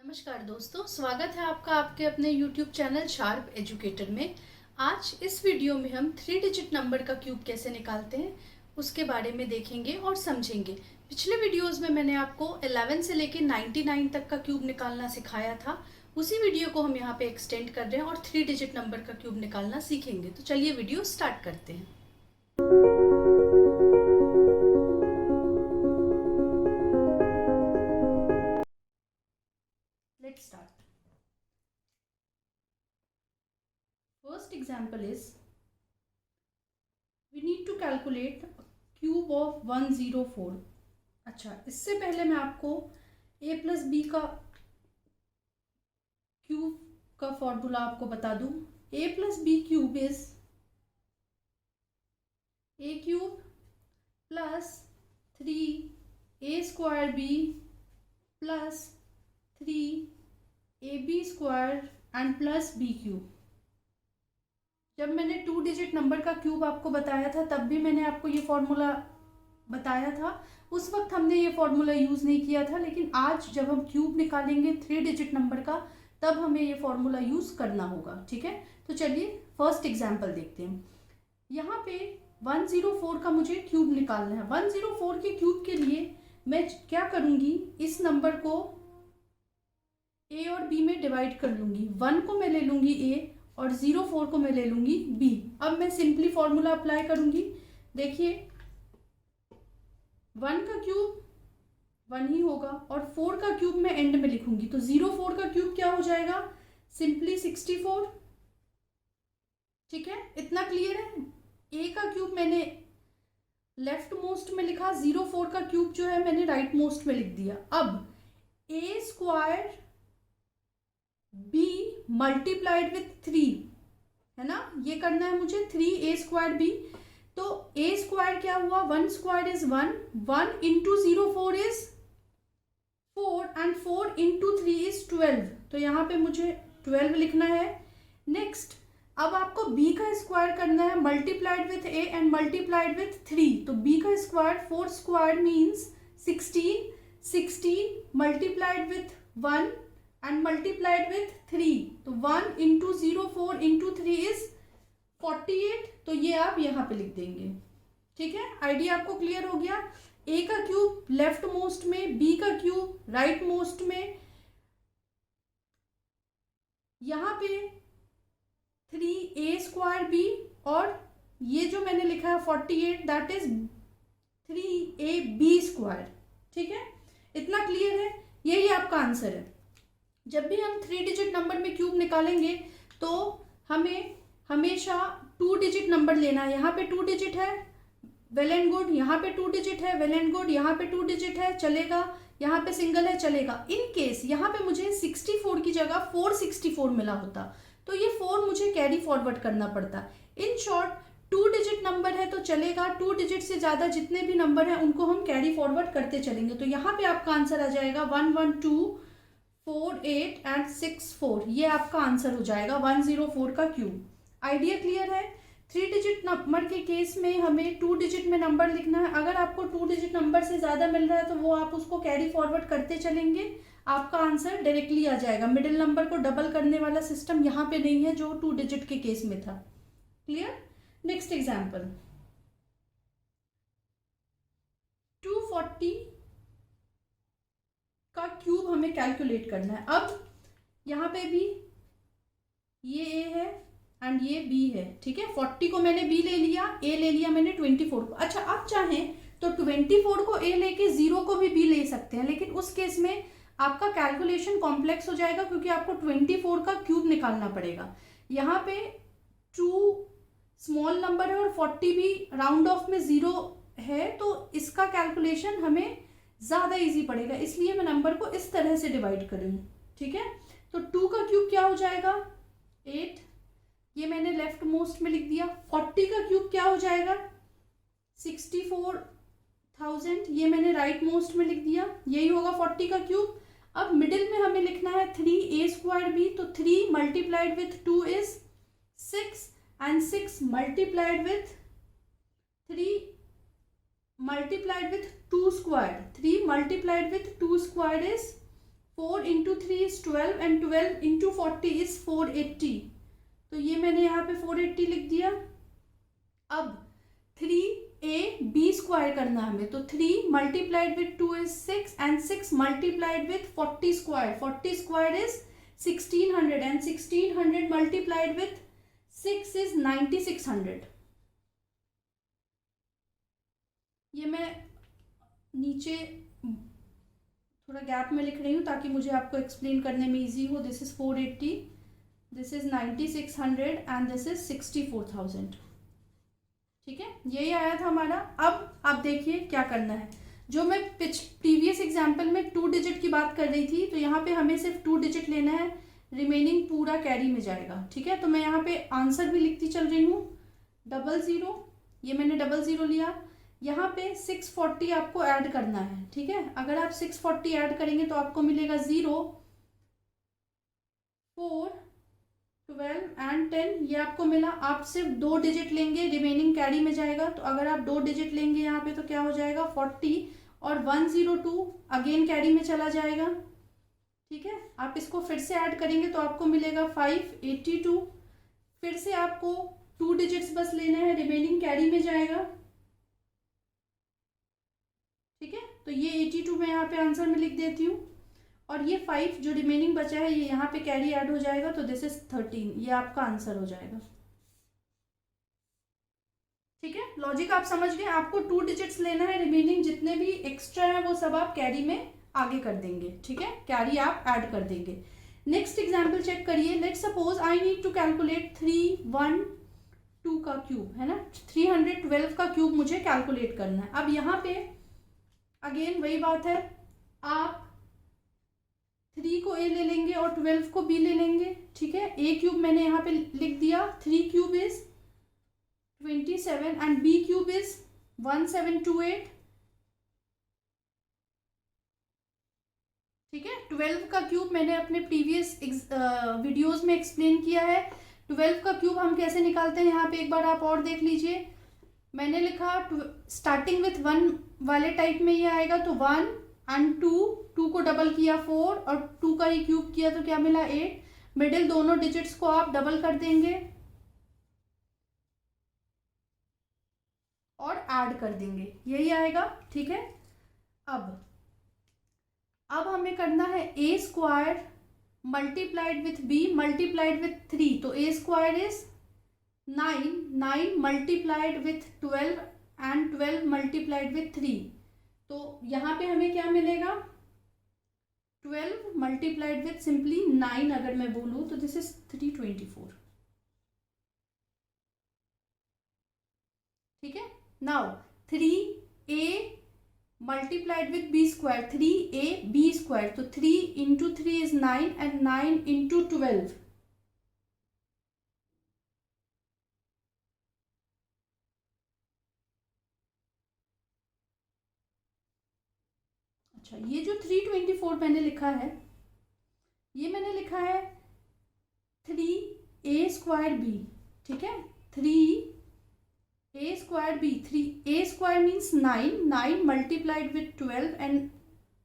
नमस्कार दोस्तों, स्वागत है आपका आपके अपने YouTube चैनल शार्प एजुकेटर में। आज इस वीडियो में हम 3 डिजिट नंबर का क्यूब कैसे निकालते हैं उसके बारे में देखेंगे और समझेंगे। पिछले वीडियोस में मैंने आपको 11 से लेकर 99 तक का क्यूब निकालना सिखाया था। उसी वीडियो को हम यहाँ पे एक्सटेंड कर रहे हैं और 3 डिजिट नंबर का क्यूब निकालना सीखेंगे। तो चलिए वीडियो स्टार्ट करते हैं। Let's start. First example is we need to calculate a cube of 104. अच्छा, इससे पहले मैं आपको a प्लस बी का क्यूब का फॉर्मूला आपको बता दूं। a plus B cube is a cube plus 3a square b plus 3ab square and plus b cube. जब मैंने 2 डिजिट नंबर का क्यूब आपको बताया था तब भी मैंने आपको ये फॉर्मूला बताया था। उस वक्त हमने ये फॉर्मूला यूज़ नहीं किया था, लेकिन आज जब हम क्यूब निकालेंगे 3 डिजिट नंबर का तब हमें ये फॉर्मूला यूज़ करना होगा। ठीक है, तो चलिए फर्स्ट एग्जांपल देखते हैं। यहाँ पे 104 का मुझे क्यूब निकालना है। 104 के क्यूब के लिए मैं क्या करूँगी, इस नंबर को ए और बी में डिवाइड कर लूँगी। 1 को मैं ले लूँगी ए और 04 को मैं ले लूँगी बी। अब मैं सिंपली फॉर्मूला अप्लाई करूँगी। देखिए 1 का क्यूब 1 ही होगा और 4 का क्यूब मैं एंड में लिखूंगी। तो 04 का क्यूब क्या हो जाएगा, सिंपली 64। ठीक है, इतना क्लियर है। ए का क्यूब मैंने लेफ्ट मोस्ट में लिखा, 04 का क्यूब जो है मैंने राइट मोस्ट में लिख दिया। अब ए स्क्वायर बी मल्टीप्लाइड विथ 3 है ना, ये करना है मुझे। 3a स्क्वायर बी, तो a स्क्वायर क्या हुआ, 1 square is 1, 1 into 04 is 4 and 4 into 3 is 12। तो यहाँ पे मुझे 12 लिखना है। नेक्स्ट, अब आपको b का स्क्वायर करना है, multiplied with a and multiplied with 3। तो b का square 4 square means 16, 16 multiplied with 1 and multiplied with 3। तो 1 इंटू 04 इंटू 3 इज 48। तो ये आप यहाँ पे लिख देंगे। ठीक है, आइडिया आपको क्लियर हो गया। ए का क्यूब लेफ्ट मोस्ट में, बी का क्यूब राइट मोस्ट में। यहाँ पे 3a स्क्वायर बी और ये जो मैंने लिखा है 48 दैट इज 3ab स्क्वायर। ठीक है, इतना क्लियर है, यही आपका आंसर है। जब भी हम 3 डिजिट नंबर में क्यूब निकालेंगे तो हमें हमेशा 2 डिजिट नंबर लेना है। यहाँ पे 2 डिजिट है, वेल एंड गुड। यहाँ पे 2 डिजिट है, वेल एंड गुड। यहाँ पे 2 डिजिट है, चलेगा। यहाँ पे सिंगल है, चलेगा। इन केस यहाँ पे मुझे 64 की जगह 464 मिला होता तो ये 4 मुझे कैरी फॉरवर्ड करना पड़ता। इन शॉर्ट 2 डिजिट नंबर है तो चलेगा, 2 डिजिट से ज़्यादा जितने भी नंबर हैं उनको हम कैरी फॉरवर्ड करते चलेंगे। तो यहाँ पे आपका आंसर आ जाएगा 112 4 8 एंड 6 4। ये आपका आंसर हो जाएगा 104 का क्यूब। आइडिया क्लियर है। 3 डिजिट नंबर के केस में हमें 2 डिजिट में नंबर लिखना है। अगर आपको 2 डिजिट नंबर से ज़्यादा मिल रहा है तो वो आप उसको कैरी फॉरवर्ड करते चलेंगे, आपका आंसर डायरेक्टली आ जाएगा। मिडिल नंबर को डबल करने वाला सिस्टम यहाँ पे नहीं है जो 2 डिजिट के केस में था। क्लियर। नेक्स्ट एग्जाम्पल, 240 का क्यूब हमें कैलकुलेट करना है। अब यहाँ पे भी ये a है एंड ये b है। ठीक है, 40 को मैंने b ले लिया, a ले लिया मैंने 24 को। अच्छा, आप चाहें तो 24 को a लेके 0 को भी b ले सकते हैं, लेकिन उस केस में आपका कैलकुलेशन कॉम्प्लेक्स हो जाएगा क्योंकि आपको 24 का क्यूब निकालना पड़ेगा। यहाँ पे 2 स्मॉल नंबर है और 40 भी राउंड ऑफ में 0 है, तो इसका कैलकुलेशन हमें ज़्यादा इजी पड़ेगा, इसलिए मैं नंबर को इस तरह से डिवाइड करूँगी। ठीक है, तो 2 का क्यूब क्या हो जाएगा 8, ये मैंने लेफ्ट मोस्ट में लिख दिया। 40 का क्यूब क्या हो जाएगा 64,000, ये मैंने राइट मोस्ट में लिख दिया। यही होगा 40 का क्यूब। अब मिडिल में हमें लिखना है 3a स्क्वायर बी। तो 3 multiplied with 2 is 6 and 6 multiplied with 3 multiplied with 2 squared, 3 multiplied with 2 squared is 4 into 3 is 12 and 12 into 40 is 480। तो ये मैंने यहाँ पे 480 लिख दिया। अब 3ab² करना है हमें, तो 3 multiplied with 2 is 6 and 6 multiplied with 40²। 40² is 1600 and 1600 multiplied with 6 is 9600। ये मैं नीचे थोड़ा गैप में लिख रही हूँ ताकि मुझे आपको एक्सप्लेन करने में इजी हो। This is 480, this is 9600 and this is 64000। ठीक है, यही आया था हमारा। अब आप देखिए क्या करना है। जो मैं प्रीवियस एग्जाम्पल में 2 डिजिट की बात कर रही थी, तो यहाँ पे हमें सिर्फ 2 डिजिट लेना है, रिमेनिंग पूरा कैरी में जाएगा। ठीक है, तो मैं यहाँ पे आंसर भी लिखती चल रही हूँ। 00, ये मैंने 00 लिया। यहाँ पे 640 आपको ऐड करना है। ठीक है, अगर आप 640 ऐड करेंगे तो आपको मिलेगा 0, 4, 12 एंड 10, ये आपको मिला। आप सिर्फ 2 डिजिट लेंगे, रिमेनिंग कैरी में जाएगा। तो अगर आप 2 डिजिट लेंगे यहाँ पे तो क्या हो जाएगा 40 और 102 अगेन कैरी में चला जाएगा। ठीक है, आप इसको फिर से ऐड करेंगे तो आपको मिलेगा 582। फिर से आपको 2 डिजिट्स बस लेना है, रिमेनिंग कैरी में जाएगा। ठीक है, तो ये 82 मैं यहाँ पे आंसर में लिख देती हूँ, और ये 5 जो रिमेनिंग बचा है ये यहाँ पे कैरी ऐड हो जाएगा, तो दिस इज 13। ये आपका आंसर हो जाएगा। ठीक है, लॉजिक आप समझ गए। आपको 2 डिजिट्स लेना है, रिमेनिंग जितने भी एक्स्ट्रा है वो सब आप कैरी में आगे कर देंगे। ठीक है, कैरी आप ऐड कर देंगे। नेक्स्ट एग्जाम्पल चेक करिए। Let suppose I need to calculate 312 का क्यूब, है ना। 312 का क्यूब मुझे कैलकुलेट करना है। अब यहाँ पे अगेन वही बात है, आप 3 को ए ले लेंगे और 12 को बी ले लेंगे। ठीक है, ए क्यूब मैंने यहाँ पे लिख दिया, 3 cube is 27 and B cube is 1728। ठीक है, 12 का क्यूब मैंने अपने प्रीवियस वीडियोस में एक्सप्लेन किया है। 12 का क्यूब हम कैसे निकालते हैं यहाँ पे एक बार आप और देख लीजिए। मैंने लिखा स्टार्टिंग विथ 1 वाले टाइप में ये आएगा, तो 1 एंड 2 को डबल किया 4 और 2 का ही क्यूब किया तो क्या मिला 8। मिडिल दोनों डिजिट्स को आप डबल कर देंगे और ऐड कर देंगे, यही आएगा। ठीक है, अब हमें करना है a² multiplied with b multiplied with 3। तो a² is 9 multiplied with 12 and 12 multiplied with 3। तो यहाँ पे हमें क्या मिलेगा 12 मल्टीप्लाइड विथ सिंपली 9 अगर मैं बोलूँ तो दिस इज 324। ठीक है, now 3a multiplied with b², 3ab²। तो 3 इंटू 3 इज 9 एंड 9 इंटू 12। अच्छा, ये जो 324 मैंने लिखा है, ये मैंने लिखा है 3a²b। ठीक है, 3a²b, 3a² means 9 multiplied with 12 and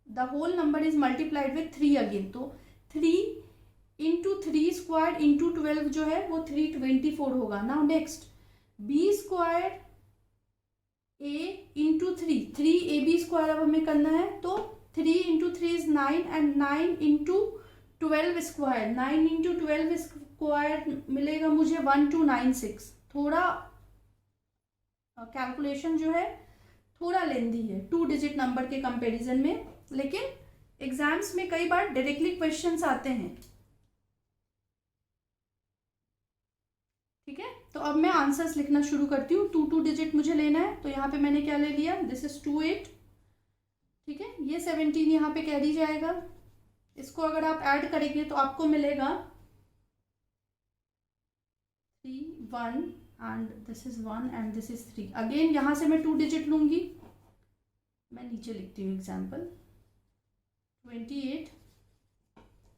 the whole number is multiplied with 3 again. तो 3 इंटू 3² इंटू 12 जो है वो 324 होगा। Now next b² a into 3ab² अब हमें करना है, तो 3 into 3 is 9 and 9 into 12², 9 into 12² मिलेगा मुझे 1296। थोड़ा कैलकुलेशन जो है थोड़ा लेंदी है 2 डिजिट नंबर के कंपैरिजन में, लेकिन एग्जाम्स में कई बार डायरेक्टली क्वेश्चंस आते हैं। ठीक है, तो अब मैं आंसर्स लिखना शुरू करती हूँ। 2 डिजिट मुझे लेना है, तो यहाँ पे मैंने क्या ले लिया, दिस इज 28। ठीक है, ये 17 यहाँ पे कैरी जाएगा। इसको अगर आप ऐड करेंगे तो आपको मिलेगा 3 1 and this is 1 and this is 3। Again यहाँ से मैं 2 डिजिट लूंगी, मैं नीचे लिखती हूँ एग्जाम्पल 28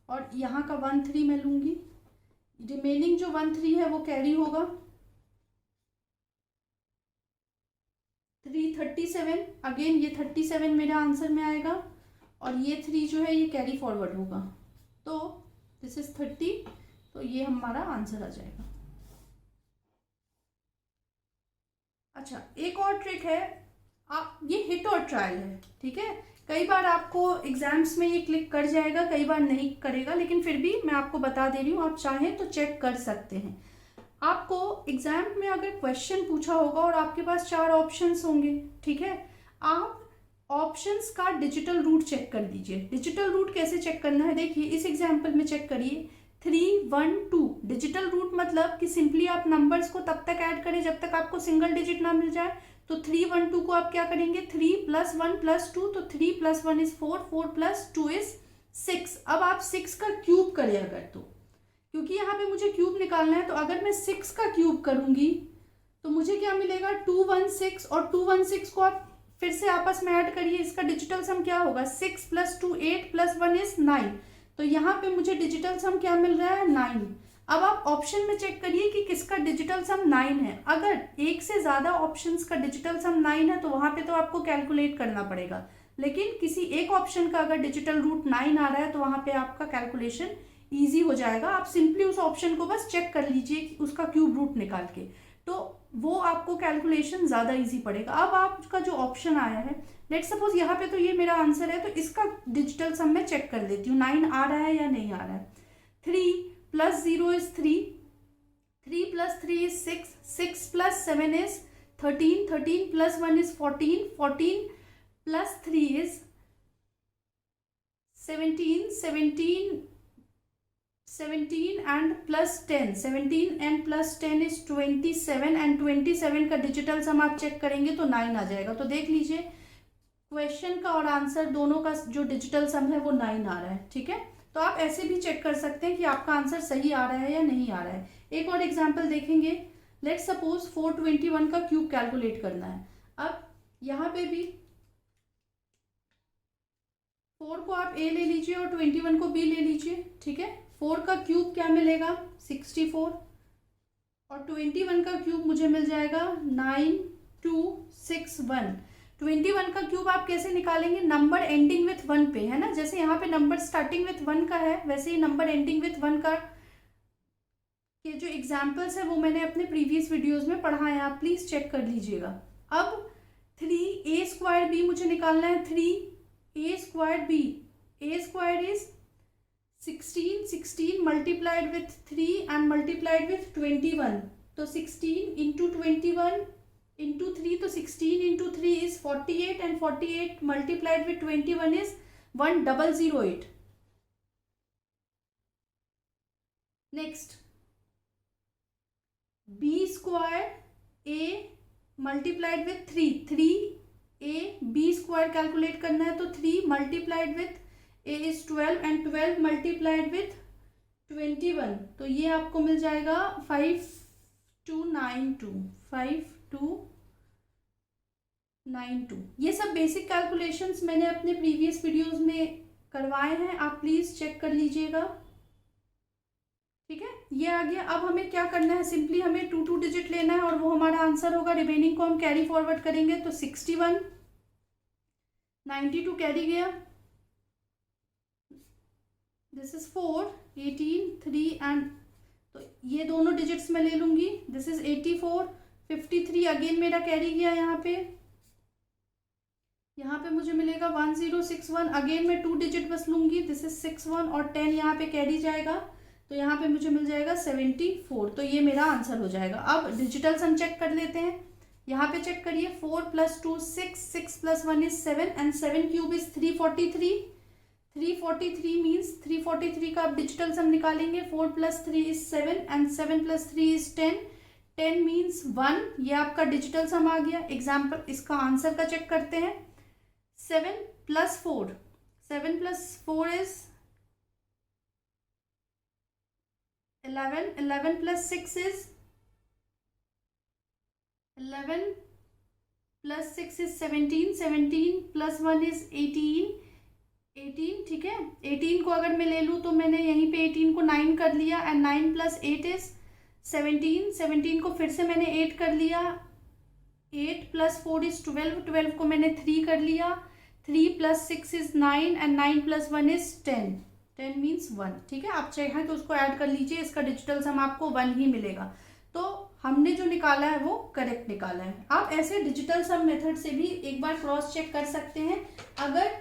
और यहाँ का 1 3 मैं लूंगी। रिमेनिंग जो 1 3 है वो कैरी होगा। 337 अगेन ये 37 मेरा आंसर में आएगा और ये 3 जो है ये कैरी फॉरवर्ड होगा, तो दिस इज 30, तो ये हमारा आंसर आ जाएगा। अच्छा, एक और ट्रिक है, आप ये हिट और ट्रायल है, ठीक है। कई बार आपको एग्जाम्स में ये क्लिक कर जाएगा, कई बार नहीं करेगा, लेकिन फिर भी मैं आपको बता दे रही हूँ, आप चाहें तो चेक कर सकते हैं। आपको एग्जाम में अगर क्वेश्चन पूछा होगा और आपके पास 4 ऑप्शंस होंगे, ठीक है, आप ऑप्शंस का डिजिटल रूट चेक कर लीजिए। डिजिटल रूट कैसे चेक करना है, देखिए इस एग्जाम्पल में चेक करिए, 3 1 2। डिजिटल रूट मतलब कि सिंपली आप नंबर्स को तब तक ऐड करें जब तक आपको सिंगल डिजिट ना मिल जाए। तो 3 1 2 को आप क्या करेंगे, 3 + 1 + 2, तो 3 + 1 = 4, 4 + 2 = 6। अब आप 6 का क्यूब करें अगर, तो क्योंकि यहाँ पे मुझे क्यूब निकालना है, तो अगर मैं 6 का क्यूब करूंगी तो मुझे क्या मिलेगा, 216, और 216 को आप फिर से आपस में ऐड करिए, इसका डिजिटल सम क्या होगा, 6 + 2 8 + 1 = 9। तो यहाँ पे मुझे डिजिटल सम क्या मिल रहा है, 9। अब आप ऑप्शन में चेक करिए कि किसका डिजिटल सम 9 है। अगर एक से ज्यादा ऑप्शंस का डिजिटल सम 9 है तो वहां पे तो आपको कैलकुलेट करना पड़ेगा, लेकिन किसी एक ऑप्शन का अगर डिजिटल रूट 9 आ रहा है तो वहां पे आपका कैलकुलेशन ईजी हो जाएगा। आप सिंपली उस ऑप्शन को बस चेक कर लीजिए उसका क्यूब रूट निकाल के, तो वो आपको कैलकुलेशन ज़्यादा इजी पड़ेगा। अब आपका जो ऑप्शन आया है, लेट सपोज यहाँ पे तो ये मेरा आंसर है, तो इसका डिजिटल सम मैं चेक कर लेती हूँ, 9 आ रहा है या नहीं आ रहा है। 3 + 0 = 3, 3 + 3 = 6, 6 + 7 = 13, 13 + 1 = 14, 14 + 3 = 17, 17 and +10, 17 and +10 = 27, एंड 27 का डिजिटल सम आप चेक करेंगे तो 9 आ जाएगा। तो देख लीजिए क्वेश्चन का और आंसर दोनों का जो डिजिटल सम है वो 9 आ रहा है, ठीक है। तो आप ऐसे भी चेक कर सकते हैं कि आपका आंसर सही आ रहा है या नहीं आ रहा है। एक और एग्जाम्पल देखेंगे, लेट सपोज 421 का क्यूब कैलकुलेट करना है। अब यहाँ पे भी 4 को आप ए ले लीजिए और 21 को बी ले लीजिए, ठीक है। 4 का क्यूब क्या मिलेगा, 64, और 21 का क्यूब मुझे मिल जाएगा 9261। 21 का क्यूब आप कैसे निकालेंगे, नंबर एंडिंग विथ 1 पे, है ना। जैसे यहाँ पे नंबर स्टार्टिंग विथ 1 का है, वैसे ही नंबर एंडिंग विथ 1 का के जो एग्जाम्पल्स है वो मैंने अपने प्रीवियस वीडियोज में पढ़ा है, आप प्लीज चेक कर लीजिएगा। अब 3a² b मुझे निकालना है, 3a² b, a² is 16, 16 multiplied with 3 and multiplied with 21, तो 16 into 21 into 3, तो 16 into 3 is 48, and 48 multiplied with 21 is 1008. Next, b² a multiplied with 3, 3a b² calculate करना है, तो 3 multiplied with a is 12 and 12 multiplied with 21, तो ये आपको मिल जाएगा 5292, 5292। ये सब बेसिक कैलकुलेशंस मैंने अपने प्रीवियस वीडियोस में करवाए हैं, आप प्लीज चेक कर लीजिएगा, ठीक है। ये आ गया। अब हमें क्या करना है, सिंपली हमें 2 डिजिट लेना है और वो हमारा आंसर होगा। रिमेनिंग को हम कैरी फॉरवर्ड करेंगे, तो 61, 92 कैरी गया, दिस इज 4, 18, 3 एंड, तो ये दोनों डिजिट्स में ले लूंगी, दिस इज 84, 53 अगेन मेरा कैरी गया, यहाँ पे मुझे मिलेगा 1061, अगेन मैं 2 डिजिट बस लूंगी, दिस इज 61, और 10 यहाँ पे कैरी जाएगा, तो यहाँ पे मुझे मिल जाएगा 74, तो ये मेरा आंसर हो जाएगा। अब डिजिटल सम चेक कर लेते हैं, यहाँ पे चेक करिए, 4 + 2 6, 6 + 1 is 7, and 7 cube is 343, 343 means 343 का आप डिजिटल सम निकालेंगे, 4 + 3 is 7 and 7 + 3 is 10, 10 मीन्स 1, ये आपका डिजिटल सम आ गया। एग्जाम्पल इसका आंसर का चेक करते हैं, 7 + 4, 7 + 4 is 11, 11 + 6 is 11 + 6 is 17, 17 + 1 is 18, 18, ठीक है। 18 को अगर मैं ले लूँ तो मैंने यहीं पे 18 को 9 कर लिया, एंड 9 + 8 is 17, 17 को फिर से मैंने 8 कर लिया, 8 + 4 is 12, 12 को मैंने 3 कर लिया, 3+6 इज 9 एंड 9+1 इज 10. 10 मीन्स 1. ठीक है, आप चाहें तो उसको ऐड कर लीजिए, इसका डिजिटल सम आपको 1 ही मिलेगा. तो हमने जो निकाला है वो करेक्ट निकाला है. आप ऐसे डिजिटल सम मेथड से भी एक बार क्रॉस चेक कर सकते हैं. अगर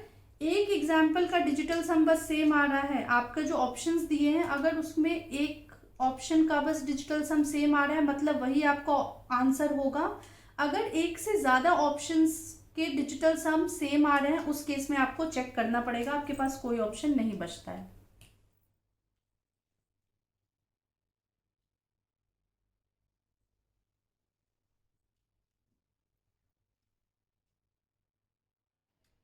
एक एग्जाम्पल का डिजिटल सम बस सेम आ रहा है, आपका जो ऑप्शंस दिए हैं अगर उसमें एक ऑप्शन का बस डिजिटल सम सेम आ रहा है, मतलब वही आपका आंसर होगा. अगर एक से ज़्यादा ऑप्शंस के डिजिटल सम सेम आ रहे हैं, उस केस में आपको चेक करना पड़ेगा, आपके पास कोई ऑप्शन नहीं बचता है.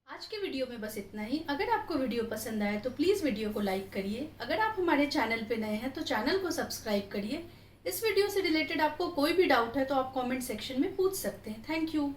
आज के वीडियो में बस इतना ही. अगर आपको वीडियो पसंद आए तो प्लीज़ वीडियो को लाइक करिए. अगर आप हमारे चैनल पे नए हैं तो चैनल को सब्सक्राइब करिए. इस वीडियो से रिलेटेड आपको कोई भी डाउट है तो आप कमेंट सेक्शन में पूछ सकते हैं. Thank you.